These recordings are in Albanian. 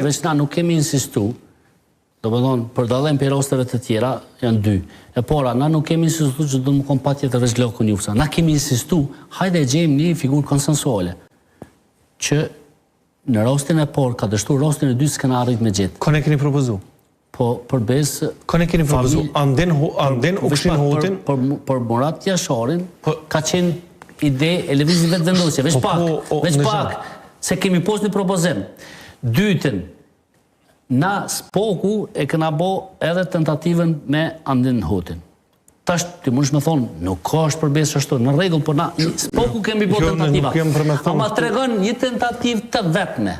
Veç na nuk kemi insistu, do më thonë, për dallim për rasteve të tjera, janë dy. E para, na nuk kemi insistu që do më kom patjetër veç Lokun Jufsa. Na kemi insistu, hajde e gjejmë një figurë konsensuale, që në rastin e parë ka dështuar, rastin e dytë s'kena arrit me gjetë. Kone keni propozu? Po, përbes... Kone keni propozu? Anden u këshin hotin? Për Murat Jasharin, ka qenë ide e lëvizjes vetëvendosje, veç pak, se kemi post një propozim. Dytën, na Spoku e këna bo edhe tentativën me Andin Hotin. Tash, ti mundesh me thonë, nuk ka është përbes ashtu, në rregull, por na Spoku kemi bo tentativa. Ama tregon një tentativë të vetme.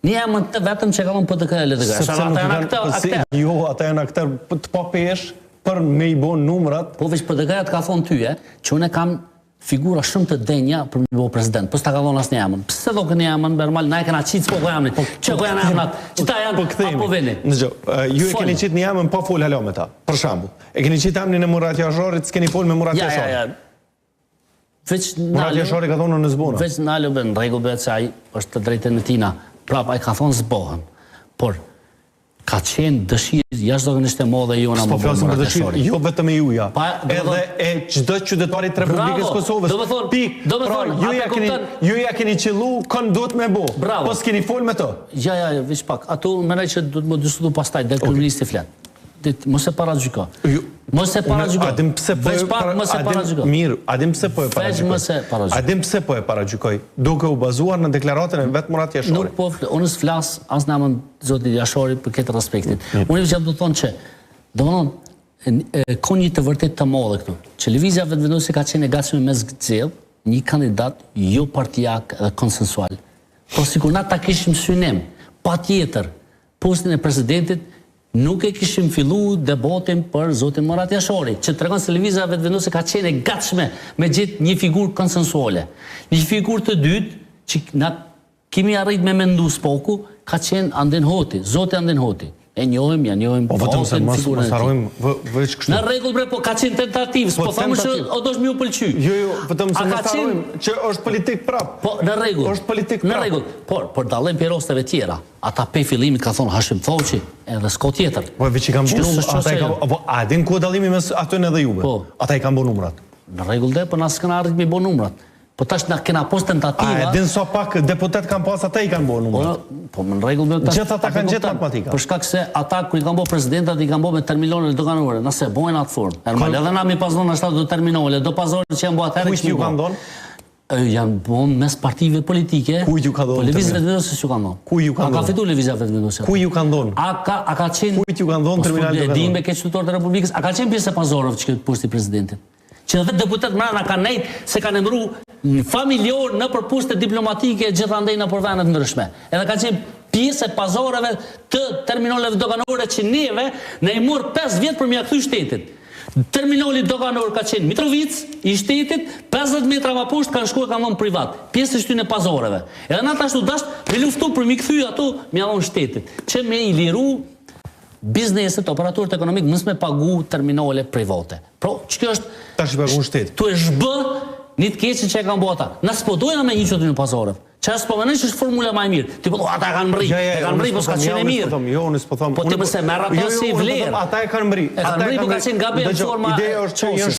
Një emën të vetëm që ka thonë PDK e LDK. Ata janë akter. Jo, ata janë akter të pa pesh për me i bo numrat. Po veç PDK-ja të ka thonë ty, që unë kam figura shumë të denja për me bo president. Pës ta ka thonë asë një emën. Pëse do kënë emën, Bermal, na e këna qitë s'po emën. Që ko janë emënat, që ta janë apo veni. Në gjo, ju e keni qitë një emën pa full halo me ta, për shambu. E keni qitë emënin e Murat Jasharit, s'keni full me Murat Jasharit. Murat Jashari ka thonë në zbona. Veç në alë në regu bëhet se aj është të drejtën e tina. Prap, aj ka thonë zbohën. Por, ka qenë dëshirë jashtëzakonisht e madhe jo në më bërë Murat Jashari. Jo vetëm e juja, edhe e qdo qytetarit Republikës Kosovës. Pik, pra juja keni qëllu, kënë duhet me bo. Po s'keni fol me të. Ja, vish pak. Ato menaj që duhet më diskutu pastaj, dhe kërëministi fletë. Mos e para gjyka. Mos e para gjyka. Veç pak mos e para gjyka. Mirë, adim pse po e para gjykoj. Veç mos e para gjyka. Adim pse po e para gjykoj. Duke u bazuar në deklaratën e vetë Murat Jashari. Nuk po, unë s'flas as në amën zotit Jashari për këtë respektit. Unë që do thonë që, do më thonë, ka një të vërtet të madhe këtu, që lëvizja vetëvendosje ka qenë e gatshme me zgjedhje një kandidat jo partijak dhe konsensual. Po sikur na ta kishim synim, patjetër, postin e presidentit nuk e kishim fillu debatin për zotin Murat Jashari, që të regon se lëvizja vetëvendosje ka qenë e gatshme me gjithë një figurë konsensuale. Një figurë të dytë, që na kemi arrit me mendu Spoku, ka qenë Andin Hoti, zoti Andin Hoti. E njohim, ja njohim fatin, figurën e ti. Në regull bre, po ka qenë tentativës, po thamë që o do shmi u pëlqy. Jo, vetëm se më sarojim që është politik prap. Po, në regull. është politik prap. Në regull, por dallim për rasteve tjera, ata pe fillimit ka thonë Hashim Thoqi, edhe s'ko tjetër. Po, veç i kam bo numrat, po, a din ku dallimi mes atën edhe juve? Ata i kam bo numrat. Në regull dhe, po na s'këna arrit me bo numrat. Po tash na kena post tentativa. A e din so pak deputet kanë pas ata i kanë bo numrat. Po në rregull tash. Gjithë ata kanë gjetë matematika. Për shkak se ata kur i kanë bo presidentat i kanë bo me terminale doganore, nëse bojnë atë formë. Normal, edhe na mi pas dhënë ashtu do terminale, do pazore që janë bo atëherë. Kujt ju kanë dhënë? Janë bo mes partive politike. Kujt ju ka dhënë? Po lëvizja vetëvendosje s'ju kanë dhënë. Ku ju kanë dhënë? A ka fituar lëvizja vetëvendosje? Ku ju kanë dhënë? A ka qenë? Kujt ju kanë dhënë terminale doganore? Dim me këtë qytetar të Republikës, a ka qenë pjesë e pazorëve që këtë posti presidentit? Që vetë deputet mrena kanë nejtë se kanë emru familjar në përpushte diplomatike gjithandej në përvenet ndryshme. Edhe ka qenë pjesë e pazareve të terminaleve doganore që neve ne i murë 5 vjetë për mja këthy shtetit. Terminali doganor ka qenë Mitrovic i shtetit, 50 metra ma poshtë kanë shkuar kanë dhënë privat, pjesë e shtynë e pazareve. Edhe na ashtu dasht me luftu për mi këthy ato mja dhënë shtetit, që me i liru bizneset, operatorët ekonomik mësë me pagu terminale private. Pro, që kjo është... Ta që pagu në shtetë. Tu e shbë një të keqë që e kanë bota. Në s'podojnë me një qëtë një pazarëv. Që e s'pomenën që është formula ma e mirë. Ti po ata e kanë mri. E kanë mri, po s'ka qenë e mirë. Jo, unë s'po thomë. Po ti mëse merë ata si vlerë. Ata e kanë mri. E kanë mri, po ka qenë gabe e forma...